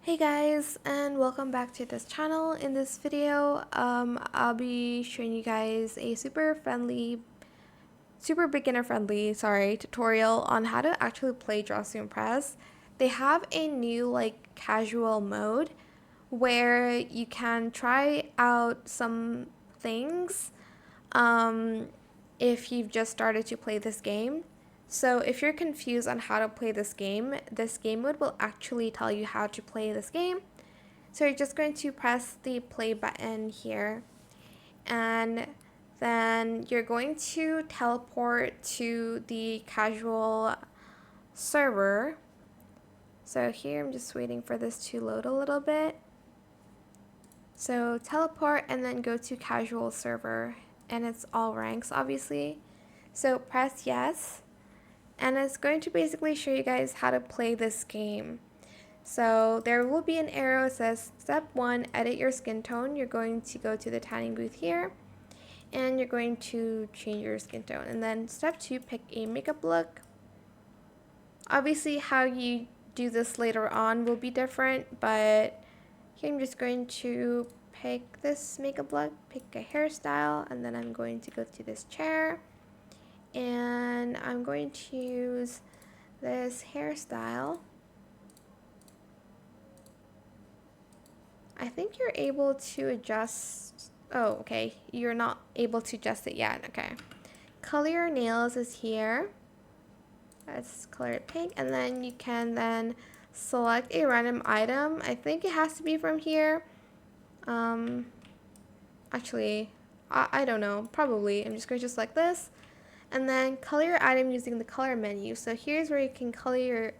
Hey guys, and welcome back to this channel. In this video, I'll be showing you guys a super beginner friendly, tutorial on how to actually play Draw to Impress. They have a new casual mode where you can try out some things if you've just started to play this game. So if you're confused on how to play this game mode will actually tell you how to play this game. So you're just going to press the play button here, and then you're going to teleport to the casual server. So here I'm just waiting for this to load a little bit. So teleport and then go to casual server, and it's all ranks obviously. So press yes, and it's going to basically show you guys how to play this game. So there will be an arrow that says step 1, edit your skin tone. You're going to go to the tanning booth here, and you're going to change your skin tone. And then step 2, pick a makeup look. Obviously how you do this later on will be different, but here I'm just going to pick this makeup look, pick a hairstyle, and then I'm going to go to this chair, and I'm going to use this hairstyle. I think you're able to adjust. Oh, okay. You're not able to adjust it yet. Okay. Color your nails is here. Let's color it pink, and then you can then select a random item. I think it has to be from here. Actually, I don't know. Probably. I'm just going to select this, and then color your item using the color menu. So here's where you can color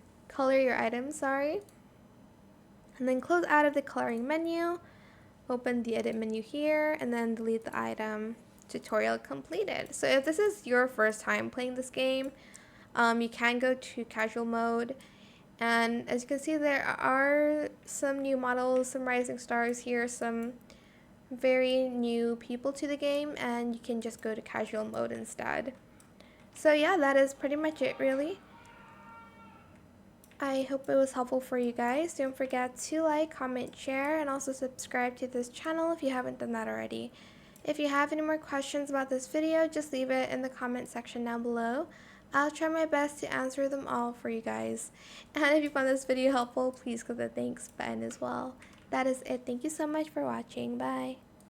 your item. Sorry. And then close out of the coloring menu. Open the edit menu here, and then delete the item. Tutorial completed. So if this is your first time playing this game, you can go to casual mode, and as you can see, there are some new models, some rising stars here, some very new people to the game, and you can just go to casual mode instead. So yeah, that is pretty much it really. I hope it was helpful for you guys. Don't forget to like, comment, share, and also subscribe to this channel if you haven't done that already. If you have any more questions about this video, just leave it in the comment section down below. I'll try my best to answer them all for you guys. And if you found this video helpful, please click the thanks button as well. That is it. Thank you so much for watching. Bye.